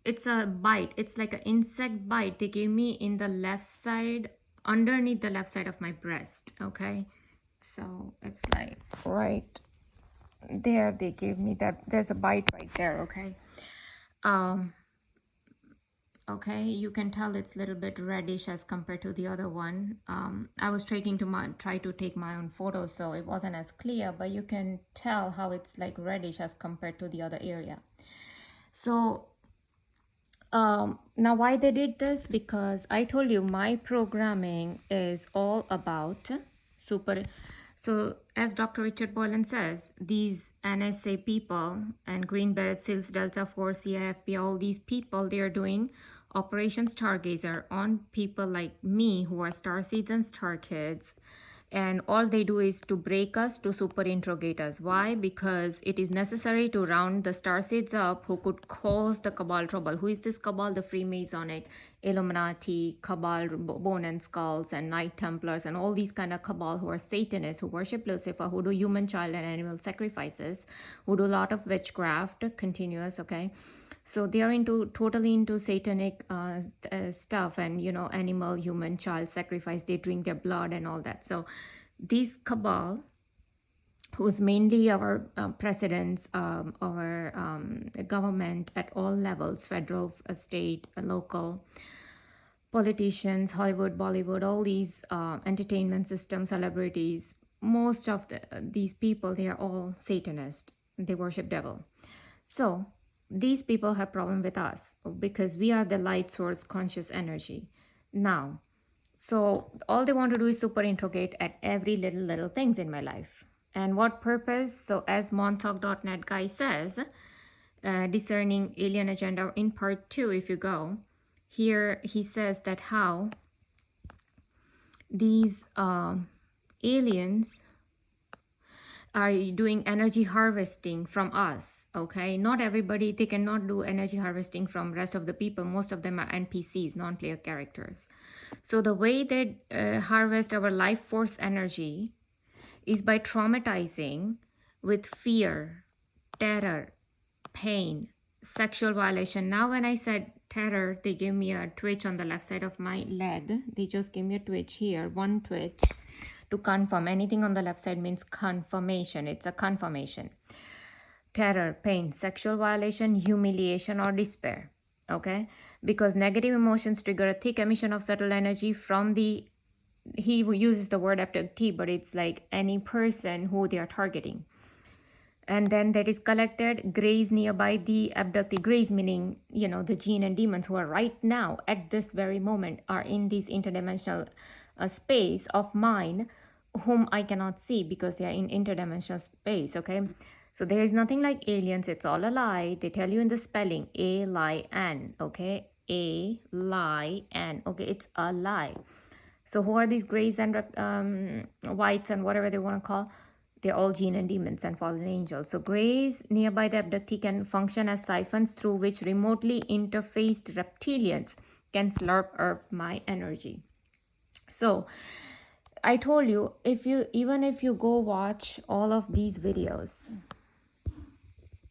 it's a bite. It's like an insect bite. They gave me in the left side, underneath the left side of my breast. Okay. So it's like right there. They gave me that. There's a bite right there. Okay. Um, okay, you can tell it's a little bit reddish as compared to the other one. I was trying to try to take my own photos, so it wasn't as clear, but you can tell how it's like reddish as compared to the other area. So now why they did this? Because I told you my programming is all about super. So as Dr. Richard Boylan says, these NSA people and Green Beret, SEALs, Delta Force, CIFP, all these people, they are doing Operation Stargazer on people like me who are starseeds and starkids, and all they do is to break us, to super interrogate us. Why? Because it is necessary to round the starseeds up who could cause the cabal trouble. Who is this cabal? The Freemasonic, Illuminati, cabal, bone and skulls, and Knight Templars, and all these kind of cabal who are Satanists, who worship Lucifer, who do human, child, and animal sacrifices, who do a lot of witchcraft, continuous, okay? So they are totally into satanic stuff, and animal, human, child sacrifice. They drink their blood and all that. So these cabal, who's mainly our presidents, our government at all levels, federal, state, local, politicians, Hollywood, Bollywood, all these entertainment systems, celebrities, most of these people, they are all Satanist. They worship devil. So these people have problem with us because we are the light source conscious energy. Now, so all they want to do is super interrogate at every little things in my life. And what purpose? So as montauk.net guy says, discerning alien agenda in part 2, if you go, here he says that how these aliens are doing energy harvesting from us. Okay, not everybody, they cannot do energy harvesting from rest of the people. Most of them are NPCs, non-player characters. So the way they harvest our life force energy is by traumatizing with fear, terror, pain, sexual violation. Now when I said terror, they gave me a twitch on the left side of my leg. They just gave me a twitch here, one twitch, to confirm. Anything on the left side means confirmation. It's a confirmation. Terror, pain, sexual violation, humiliation, or despair. Okay, because negative emotions trigger a thick emission of subtle energy from the, he uses the word abductee, but it's like any person who they are targeting. And then that is collected, graze nearby the abductee. Graze meaning, the jinn and demons who are right now at this very moment are in this interdimensional space of mine, whom I cannot see because they are in interdimensional space. Okay, so there is nothing like aliens. It's all a lie. They tell you in the spelling, A-lie-N. Okay, A-lie-N. Okay, it's a lie. So who are these grays and whites and whatever they want to call? They're all jinn and demons and fallen angels. So grays nearby the abductee can function as siphons through which remotely interfaced reptilians can slurp up my energy. So I told you, even if you go watch all of these videos,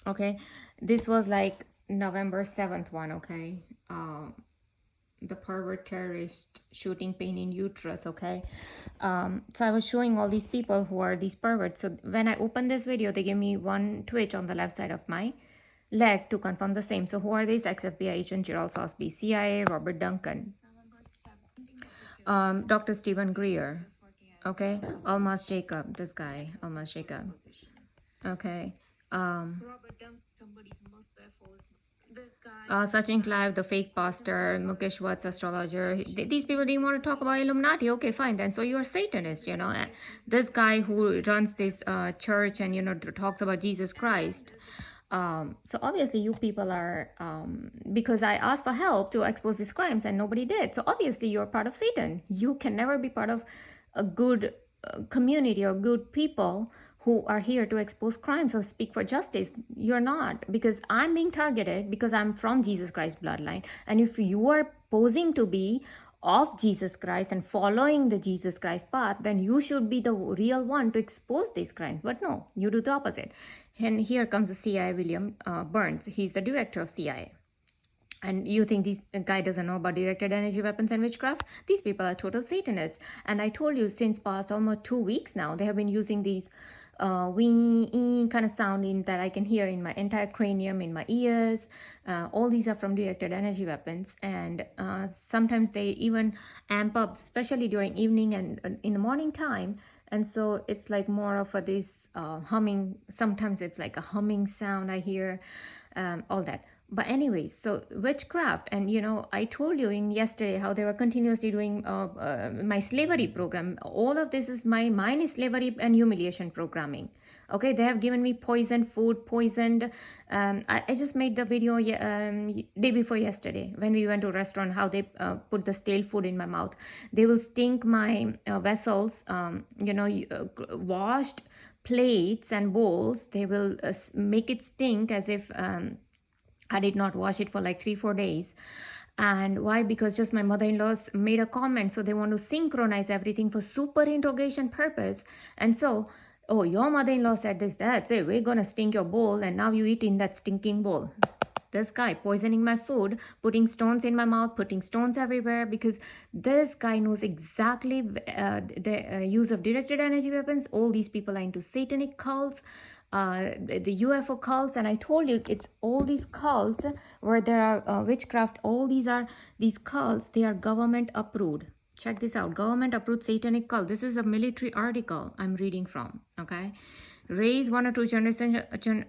okay, this was like November 7th one, okay, the pervert terrorist shooting pain in uterus. Okay, so I was showing all these people who are these perverts. So when I opened this video, they gave me one twitch on the left side of my leg to confirm the same. So who are these? Ex-FBI agent Gerald Sosby, CIA Robert Duncan, Dr. Stephen Greer, okay, Almas Jacob, this guy, Almas Jacob, okay, Sachin Clive, the fake pastor, Mukesh Watts, astrologer. These people didn't want to talk about Illuminati. Okay, fine then. So you're Satanist, This guy who runs this church and, talks about Jesus Christ. So obviously you people are, because I asked for help to expose these crimes and nobody did. So obviously you're part of Satan. You can never be part of a good community or good people who are here to expose crimes or speak for justice. You're not, because I'm being targeted because I'm from Jesus Christ bloodline. And if you are posing to be of Jesus Christ and following the Jesus Christ path, then you should be the real one to expose these crimes. But no, you do the opposite. And here comes the CIA William Burns. He's the director of CIA. And you think this guy doesn't know about directed energy weapons and witchcraft? These people are total Satanists. And I told you, since past almost 2 weeks now, they have been using these wee kind of sounding that I can hear in my entire cranium, in my ears. All these are from directed energy weapons. And sometimes they even amp up, especially during evening and in the morning time. And so it's like more of a this humming. Sometimes it's like a humming sound I hear, all that. But anyways, so witchcraft, and I told you in yesterday how they were continuously doing my slavery program. All of this is mine is slavery and humiliation programming. Okay, they have given me poisoned food, poisoned. I just made the video day before yesterday when we went to a restaurant. How they put the stale food in my mouth. They will stink my vessels. Washed plates and bowls. They will make it stink as if. I did not wash it for like 3-4 days. And why? Because just my mother-in-law's made a comment. So they want to synchronize everything for super interrogation purpose. And so, oh, your mother-in-law said this, that. Say, we're going to stink your bowl. And now you eat in that stinking bowl. This guy poisoning my food, putting stones in my mouth, putting stones everywhere, because this guy knows exactly the use of directed energy weapons. All these people are into satanic cults, the UFO cults. And I told you, it's all these cults where there are witchcraft. All these cults, they are government approved. Check this out, government approved satanic cult. This is a military article I'm reading from. Okay, raise 1 or 2 generations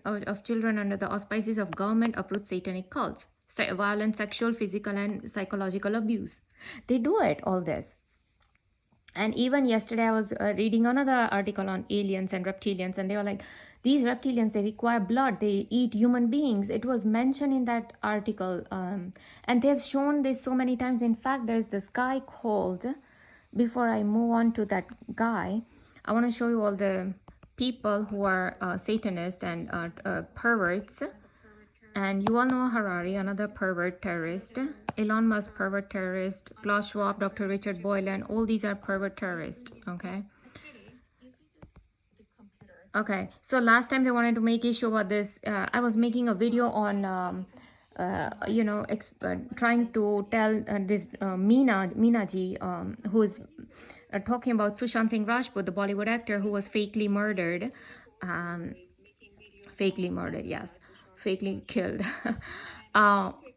of children under the auspices of government approved satanic cults, violent sexual, physical and psychological abuse. They do it, all this. And even yesterday I was reading another article on aliens and reptilians, and they were like, these reptilians, they require blood, they eat human beings. It was mentioned in that article, and they have shown this so many times. In fact, there's this guy called, before I move on to that guy, I want to show you all the people who are satanists and perverts. And you all know Harari, another pervert terrorist. Elon Musk, pervert terrorist. Klaus Schwab, Dr. Richard Boylan, all these are pervert terrorists, okay? Okay, so last time they wanted to make issue about this. I was making a video on, trying to tell this Meena ji, who is talking about Sushant Singh Rajput, the Bollywood actor who was fakely murdered. Fakely murdered, yes, fakely killed.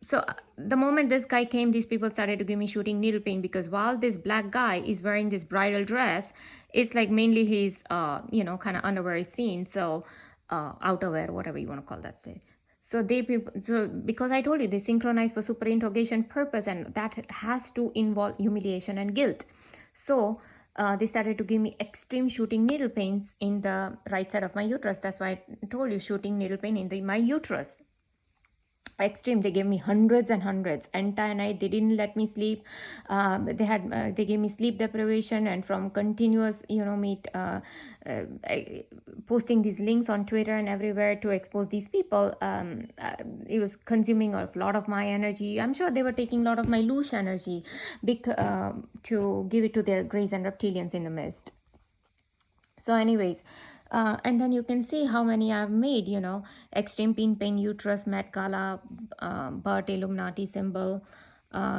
So the moment this guy came, these people started to give me shooting needle pain, because while this black guy is wearing this bridal dress, it's like mainly his kind of underwear is seen. So outerwear, whatever you want to call that state. So because I told you they synchronize for super interrogation purpose, and that has to involve humiliation and guilt. So they started to give me extreme shooting needle pains in the right side of my uterus. That's why I told you, shooting needle pain in my uterus. Extreme. They gave me hundreds and hundreds entire night. They didn't let me sleep. They gave me sleep deprivation, and from continuous posting these links on Twitter and everywhere to expose these people, it was consuming a lot of my energy. I'm sure they were taking a lot of my loose energy to give it to their greys and reptilians in the mist. So anyways, and then you can see how many I've made, extreme pain, uterus, Met Gala, birth, Illuminati symbol,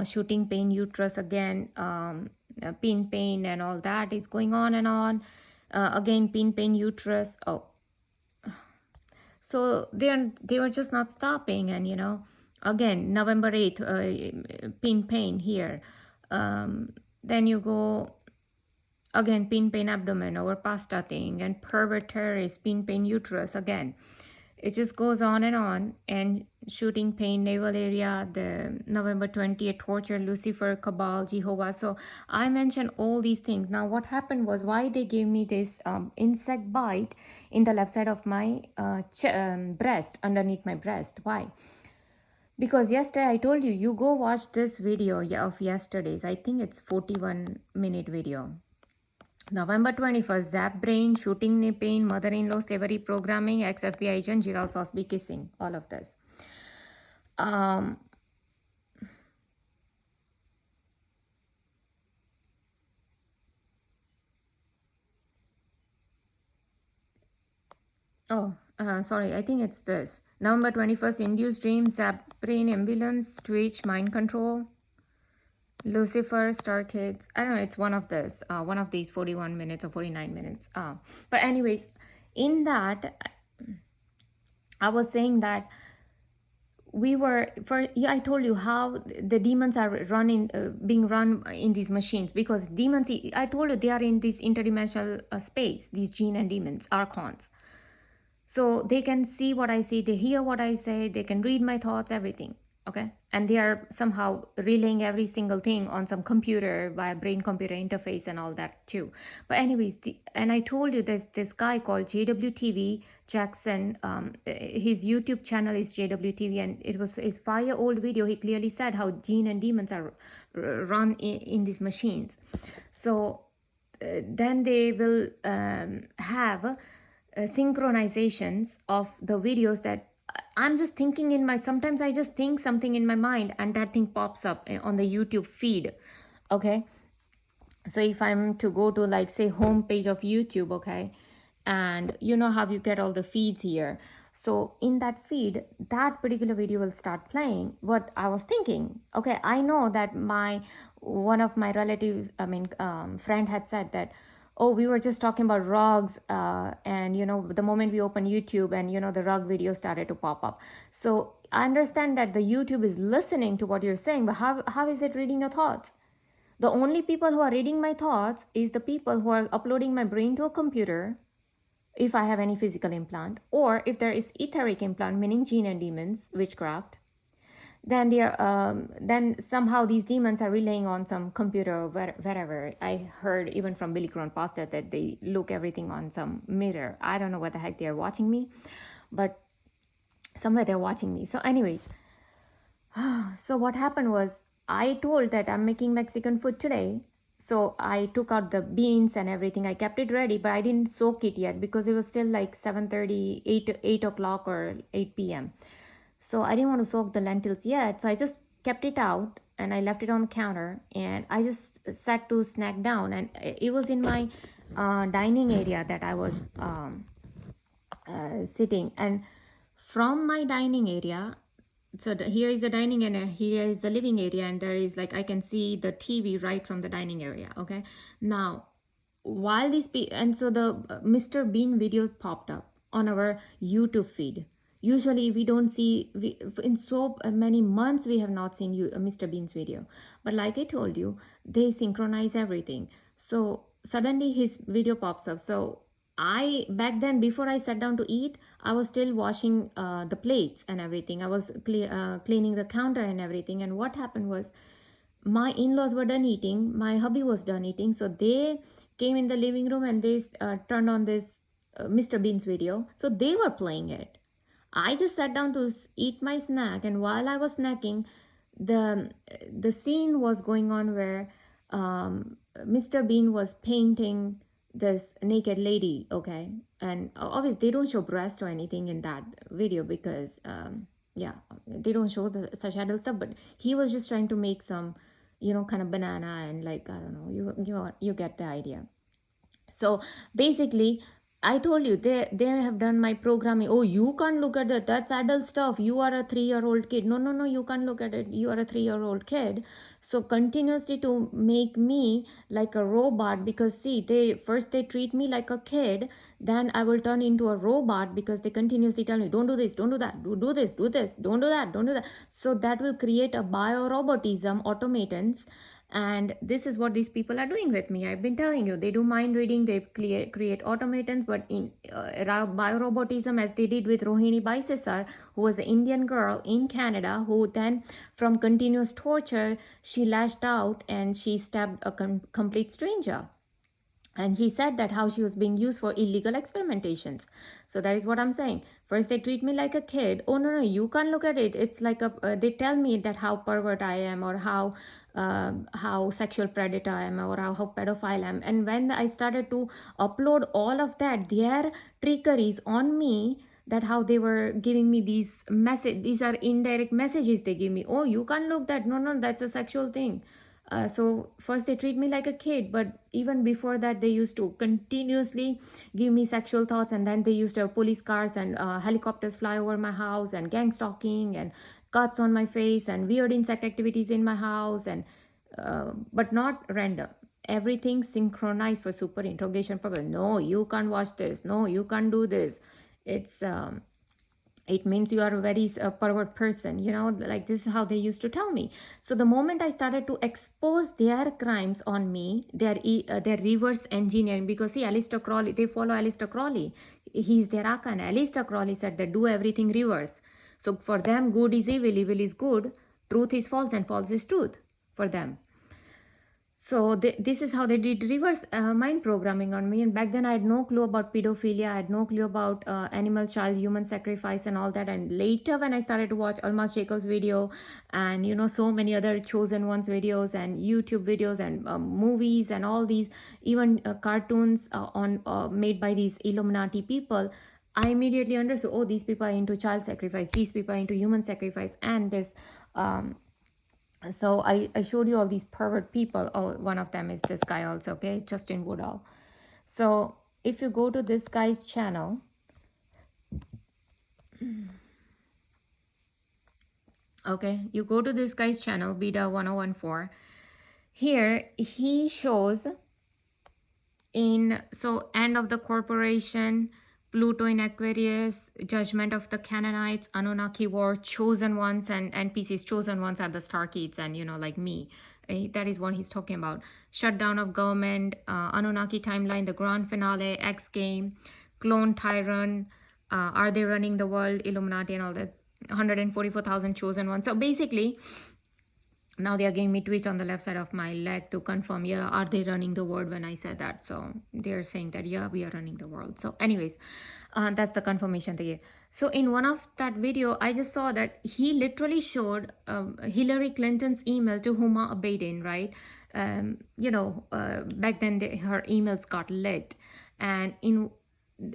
shooting pain, uterus again, pain, and all that is going on and on. Again, pain, uterus. Oh, so they were just not stopping. And, again, November 8th, pain here. Then you go, again, pain abdomen over pasta thing, and pervert terrorist, pain uterus again. It just goes on, and shooting pain, navel area, the November 20th, torture, Lucifer, Cabal, Jehovah. So I mentioned all these things. Now what happened was, why they gave me this insect bite in the left side of my breast, underneath my breast. Why? Because yesterday I told you, you go watch this video of yesterday's. I think it's 41-minute video. November 21st, Zap Brain, shooting pain, mother-in-law slavery programming, ex-FBI agent, Jiral Sosby kissing, all of this. Sorry, I think it's this. November 21st, induced dream, zap brain ambulance, twitch, mind control, Lucifer, STARKIDS. I don't know, it's one of these 41 minutes or 49 minutes. But anyways, in that, I was saying that I told you how the demons are being run in these machines, because demons, I told you, they are in this interdimensional space, these jinn and demons, archons. So they can see what I see, they hear what I say, they can read my thoughts, everything. Okay. And they are somehow relaying every single thing on some computer via brain computer interface and all that too. But anyways, and I told you there's this guy called JWTV Jackson. His YouTube channel is JWTV, and it was his 5-year-old video. He clearly said how jinn and demons are run in these machines. So then they will have synchronizations of the videos that I'm just thinking sometimes I just think something in my mind and that thing pops up on the YouTube feed. Okay. So if I'm to go to, like, say, home page of YouTube, okay, and you know how you get all the feeds here. So in that feed, that particular video will start playing what I was thinking. Okay, I know that one of my relatives, friend had said that, oh, we were just talking about rugs, and the moment we open YouTube, and the rug video started to pop up. So I understand that the YouTube is listening to what you're saying, but how is it reading your thoughts? The only people who are reading my thoughts is the people who are uploading my brain to a computer, if I have any physical implant, or if there is etheric implant, meaning jinn and demons, witchcraft. Then somehow these demons are relaying on some computer wherever. I heard even from Billy Crone Pastor that they look everything on some mirror. I don't know what the heck they are watching me, but somewhere they're watching me. So anyways, so what happened was, I told that I'm making Mexican food today. So I took out the beans and everything. I kept it ready, but I didn't soak it yet because it was still like 7:30, 8 o'clock or 8 p.m. So I didn't want to soak the lentils yet. So I just kept it out and I left it on the counter, and I just sat to snack down. And it was in my dining area that I was sitting. And from my dining area, so here is the dining area, here is the living area, and there is, like, I can see the TV right from the dining area. Okay. Now, while and so the Mr. Bean video popped up on our YouTube feed. Usually we don't see, in so many months we have not seen Mr. Bean's video. But like I told you, they synchronize everything. So suddenly his video pops up. So back then, before I sat down to eat, I was still washing the plates and everything. I was cleaning the counter and everything. And what happened was, my in-laws were done eating, my hubby was done eating. So they came in the living room and they turned on this Mr. Bean's video. So they were playing it. I just sat down to eat my snack, and while I was snacking, the scene was going on where Mr. Bean was painting this naked lady, okay? And obviously they don't show breast or anything in that video because, they don't show such adult stuff, but he was just trying to make some, kind of banana and, like, I don't know, you get the idea. So basically, I told you, they have done my programming. Oh, you can't look at that. That's adult stuff. You are a 3-year-old kid. No, you can't look at it. You are a 3-year-old kid. So continuously to make me like a robot, because see, they treat me like a kid. Then I will turn into a robot because they continuously tell me, don't do this, don't do that, do this, don't do that, don't do that. So that will create a biorobotism, automatons. And this is what these people are doing with me. I've been telling you, they do mind reading, they create automatons, but in biorobotism, as they did with Rohini Baisesar, who was an Indian girl in Canada, who then, from continuous torture, she lashed out and she stabbed a complete stranger. And she said that how she was being used for illegal experimentations. So that is what I'm saying. First, they treat me like a kid. Oh, no, you can't look at it. It's like they tell me that how pervert I am, or how sexual predator I am, or how pedophile I am. And when I started to upload all of that, their trickeries on me, that how they were giving me these are indirect messages they give me. Oh, you can't look that. No, that's a sexual thing. So first they treat me like a kid, but even before that they used to continuously give me sexual thoughts, and then they used to have police cars and helicopters fly over my house, and gang stalking and cuts on my face and weird insect activities in my house, and but not random. Everything synchronized for super interrogation purpose. No, you can't watch this. No, you can't do this. It's it means you are a very pervert person, like this is how they used to tell me. So the moment I started to expose their crimes on me, their reverse engineering, because see, Alistair Crowley, they follow Alistair Crowley, he's their Akan. Alistair Crowley said they do everything reverse. So for them, good is evil, evil is good, truth is false, and false is truth for them. So this is how they did reverse mind programming on me. And back then I had no clue about pedophilia. I had no clue about animal child human sacrifice and all that. And later when I started to watch Almas Jacobs video and so many other chosen ones videos and YouTube videos and movies and all these, even cartoons on made by these Illuminati people, I immediately understood, oh, these people are into child sacrifice, these people are into human sacrifice, and this so I showed you all these pervert people. Oh, one of them is this guy also, okay, Justin Woodall. So if you go to this guy's channel, okay, you go to this guy's channel, Beta 1014. Here he shows end of the corporation, Pluto in Aquarius, judgment of the Canaanites, Anunnaki war, chosen ones, and NPCs. Chosen ones are the STARKIDS, and like me. That is what he's talking about. Shutdown of government, Anunnaki timeline, the grand finale, X game, clone tyrant, are they running the world, Illuminati and all that. 144,000 chosen ones. So basically, now they are giving me twitch on the left side of my leg to confirm, yeah, are they running the world when I said that. So they're saying that, yeah, we are running the world. So anyways, that's the confirmation they gave. So in one of that video, I just saw that he literally showed Hillary Clinton's email to Huma Abedin, right? Back then her emails got leaked, and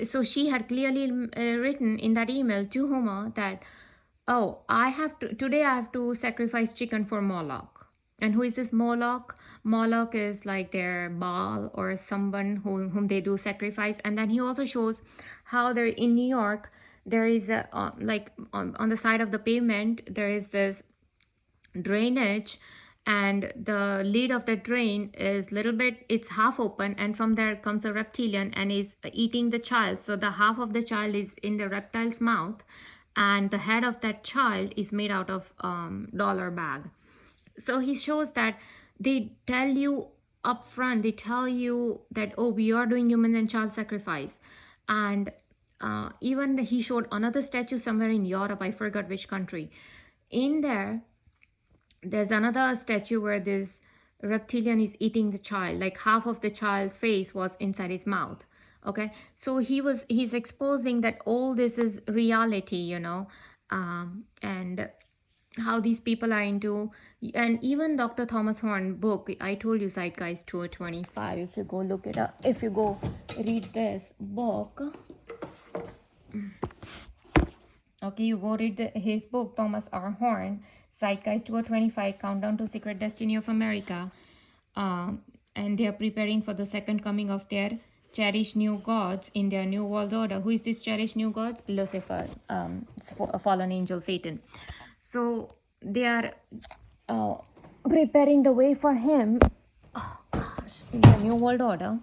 so she had clearly written in that email to Huma that, oh, today I have to sacrifice chicken for Moloch. And who is this Moloch? Moloch is like their Baal or someone whom they do sacrifice. And then he also shows how they're in New York, there is a, like on the side of the pavement, there is this drainage, and the lid of the drain is little bit, it's half open, and from there comes a reptilian and is eating the child. So the half of the child is in the reptile's mouth, and the head of that child is made out of dollar bag. So he shows that they tell you up front, they tell you that, oh, we are doing human and child sacrifice. And even he showed another statue somewhere in Europe, I forgot which country. In there's another statue where this reptilian is eating the child, like half of the child's face was inside his mouth. Okay, so he's exposing that all this is reality, and how these people are into. And even Dr. Thomas Horn book, I told you, Zeitgeist 225, if you go look it up, if you go read this book, okay, you go read his book, Thomas R. Horn, Zeitgeist 225, Countdown to Secret Destiny of America, and they are preparing for the second coming of their cherished new gods in their new world order. Who is this cherished new gods? Lucifer, a fallen angel, Satan. So they are preparing the way for him, oh gosh, in the new world order.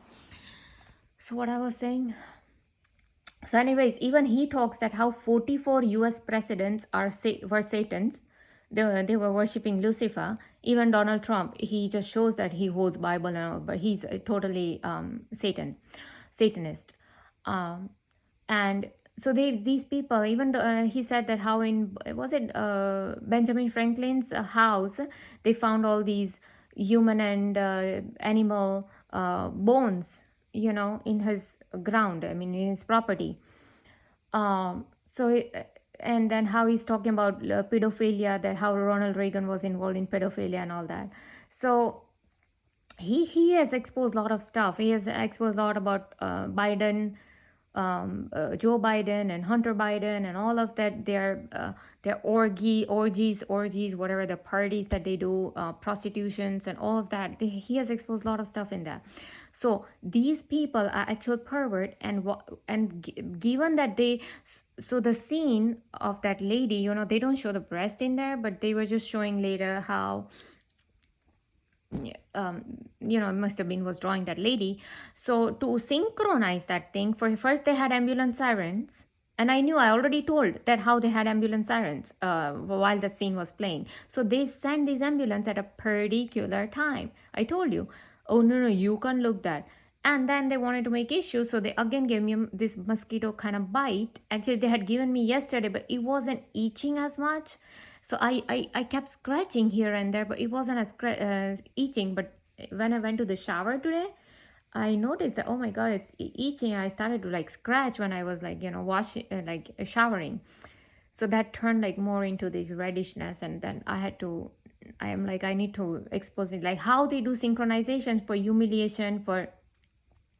So what I was saying, so anyways, even he talks that how 44 US presidents were Satans. They were worshipping Lucifer. Even Donald Trump, he just shows that he holds Bible and all, but he's totally Satanist. And so these people, even he said that how in, was it Benjamin Franklin's house, they found all these human and animal bones, in his ground, in his property. And then how he's talking about pedophilia, that how Ronald Reagan was involved in pedophilia and all that. So he has exposed a lot of stuff. He has exposed a lot about Biden, Joe Biden and Hunter Biden and all of that, their orgies, whatever the parties that they do, prostitutions and all of that. He has exposed a lot of stuff in there. So these people are actual pervert, and given that so the scene of that lady, they don't show the breast in there, but they were just showing later how it must have been was drawing that lady. So to synchronize that thing, for first they had ambulance sirens, and I already told that how they had ambulance sirens while the scene was playing. So they sent these ambulance at a particular time. I told you, oh no, you can't look that. And then they wanted to make issue, so they again gave me this mosquito kind of bite. Actually, they had given me yesterday, but it wasn't itching as much. So I kept scratching here and there, but it wasn't as itching. But when I went to the shower today, I noticed that, oh my God, it's itching. I started to like scratch when I was like, washing, showering. So that turned like more into this reddishness. And then I am like, I need to expose it, like how they do synchronization for humiliation, for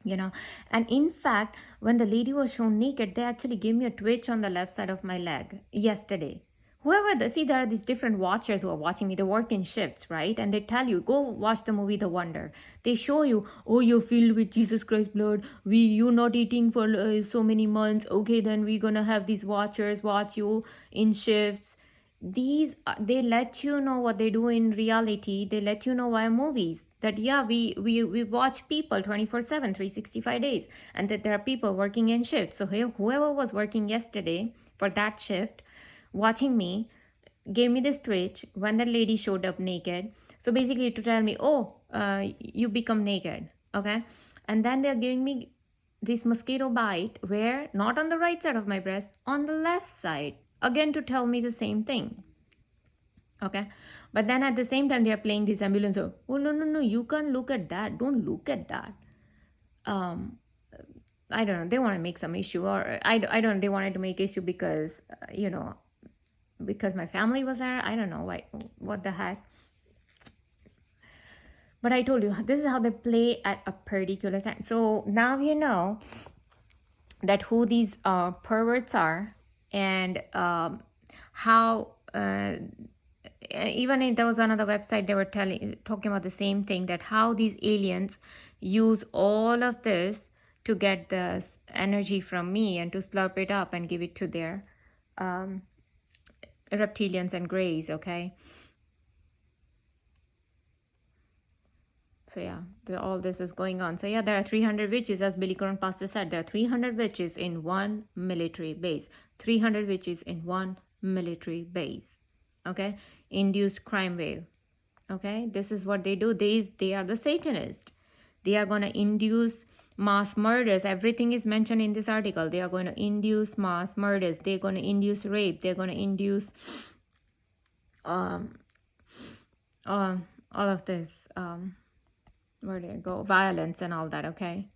and in fact, when the lady was shown naked, they actually gave me a twitch on the left side of my leg yesterday. There are these different watchers who are watching me. They work in shifts, right? And they tell you, go watch the movie The Wonder. They show you, oh, you're filled with Jesus Christ blood. You're not eating for so many months. Okay, then we're gonna have these watchers watch you in shifts. They let you know what they do in reality. They let you know via movies that we watch people 24/7, 365 days, and that there are people working in shifts. So whoever was working yesterday for that shift watching me gave me this twitch when the lady showed up naked. So basically to tell me, oh, you become naked, okay? And then they're giving me this mosquito bite, where not on the right side of my breast, on the left side, again to tell me the same thing, okay? But then at the same time, they are playing this ambulance. Oh, no, you can't look at that. Don't look at that. I don't know. They want to make some issue, or I don't know. They wanted to make issue because, because my family was there. I don't know why, what the heck. But I told you, this is how they play at a particular time. So now you know that who these perverts are, and how even there was another website, they were talking about the same thing, that how these aliens use all of this to get this energy from me and to slurp it up and give it to their reptilians and greys, okay? So yeah, all this is going on. So yeah, there are 300 witches, as Billy Crone Pastor said. There are 300 witches in one military base. 300 witches in one military base. Okay, induced crime wave. Okay, this is what they do. They are the Satanists. They are going to induce mass murders. Everything is mentioned in this article. They are going to induce mass murders. They're going to induce rape. They're going to induce all of this. Where do I go? Violence and all that, okay?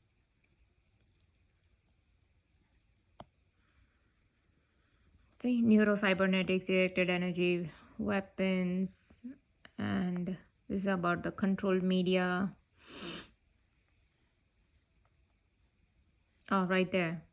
See, neurocybernetics, directed energy, weapons, and this is about the controlled media. Oh, right there.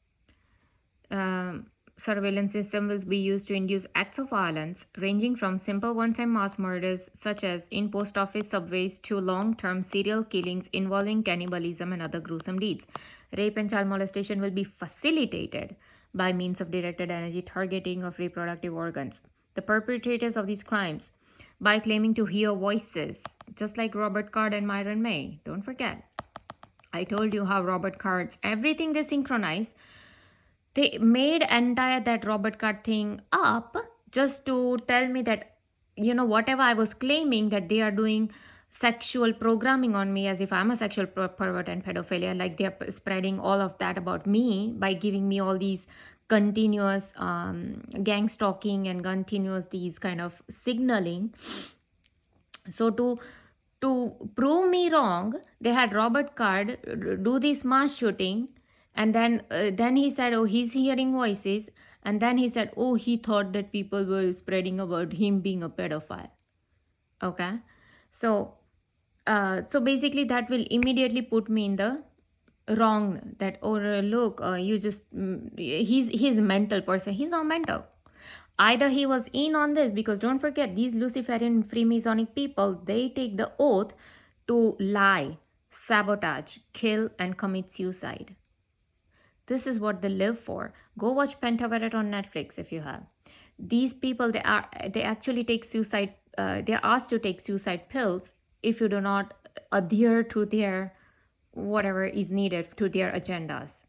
Surveillance system will be used to induce acts of violence, ranging from simple one-time mass murders, such as in post office subways, to long-term serial killings involving cannibalism and other gruesome deeds. Rape and child molestation will be facilitated by means of directed energy targeting of reproductive organs. The perpetrators of these crimes, by claiming to hear voices, just like Robert Card and Myron May. Don't forget, I told you how Robert Card's, everything they synchronize. They made entire that Robert Card thing up just to tell me that, whatever I was claiming, that they are doing sexual programming on me, as if I'm a sexual pervert and pedophilia, like they're spreading all of that about me by giving me all these continuous gang stalking and continuous these kind of signaling. So to prove me wrong, they had Robert Card do this mass shooting. And then he said, oh, he's hearing voices. And then he said, oh, he thought that people were spreading about him being a pedophile. Okay. So basically that will immediately put me in the wrong, that, or look, you just he's a mental person. He's not mental. Either he was in on this, because don't forget, these Luciferian Freemasonic people, they take the oath to lie, sabotage, kill, and commit suicide. This is what they live for. Go watch PERVERT on Netflix if you have. These people, they actually take suicide. They're asked to take suicide pills if you do not adhere to their whatever is needed to their agendas.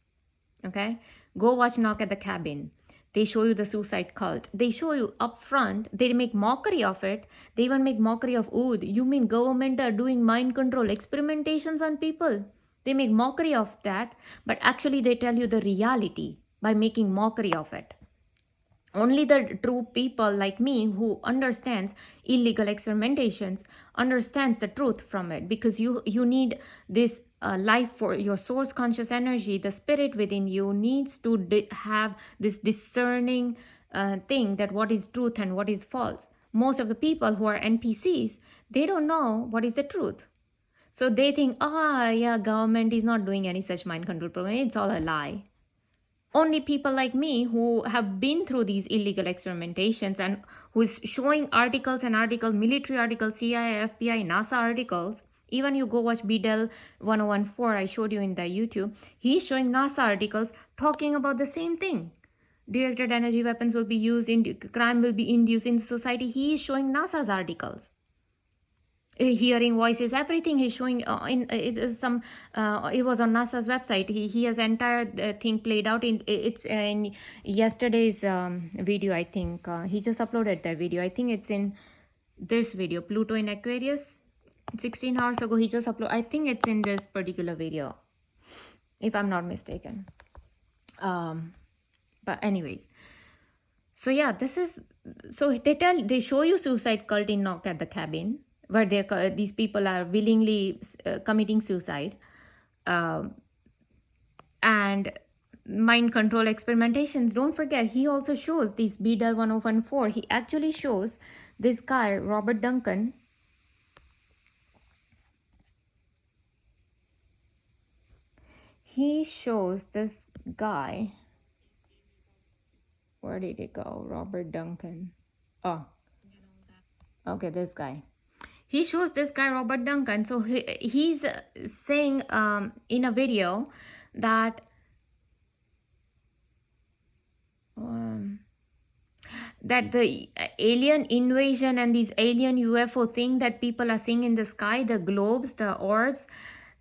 Okay, go watch Knock at the Cabin. They show you the suicide cult. They show you up front. They make mockery of it. They even make mockery of, oh, you mean government are doing mind control experimentations on people? They make mockery of that, but actually they tell you the reality by making mockery of it. Only the true people like me who understands illegal experimentations understands the truth from it, because you need this life for your source conscious energy. The spirit within you needs to have this discerning thing, that what is truth and what is false. Most of the people who are NPCs, they don't know what is the truth. So they think, yeah, government is not doing any such mind control program. It's all a lie. Only people like me who have been through these illegal experimentations and who is showing articles and articles, military articles, CIA, FBI, NASA articles. Even you go watch BDEL 1014, I showed you in the YouTube. He's showing NASA articles talking about the same thing. Directed energy weapons will be used, crime will be induced in society. He is showing NASA's articles. Hearing voices, everything he's showing it was on NASA's website. He has entire thing played out it's in yesterday's video. I think he just uploaded that video. I think it's in this video, Pluto in Aquarius, 16 hours ago. He just uploaded. I think it's in this particular video, if I'm not mistaken. But anyways, so yeah, this is, so they show you suicide cult in Knock at the Cabin, where these people are willingly committing suicide, and mind control experimentations. Don't forget, he also shows these BDEL 1014. He actually shows this guy, Robert Duncan. He shows this guy. Where did it go? Robert Duncan. Oh, okay, this guy. He shows this guy, Robert Duncan. So he's saying in a video that that the alien invasion and these alien UFO thing that people are seeing in the sky, the globes, the orbs,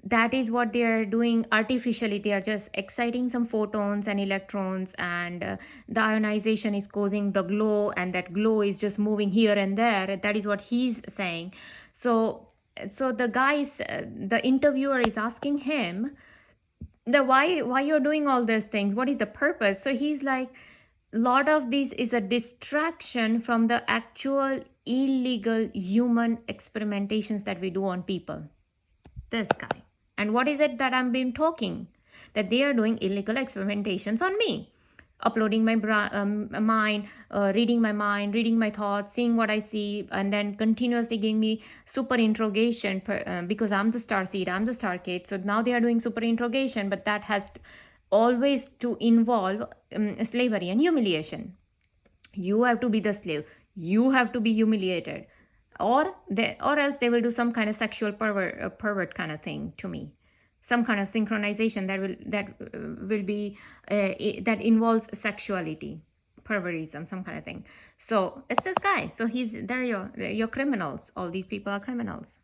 that is what they are doing artificially. They are just exciting some photons and electrons, and the ionization is causing the glow, and that glow is just moving here and there. That is what he's saying. So the guys, the interviewer is asking him, why you're doing all these things? What is the purpose? So he's like, a lot of this is a distraction from the actual illegal human experimentations that we do on people. This guy. And what is it that I've been talking? That they are doing illegal experimentations on me. Uploading my mind, reading my mind, reading my thoughts, seeing what I see, and then continuously giving me super interrogation because I'm the starseed, I'm the starkid. So now they are doing super interrogation, but that has always to involve slavery and humiliation. You have to be the slave. You have to be humiliated. Or else they will do some kind of sexual pervert kind of thing to me, some kind of synchronization that involves sexuality, pervertism, some kind of thing. So it's this guy. So they're your criminals. All these people are criminals.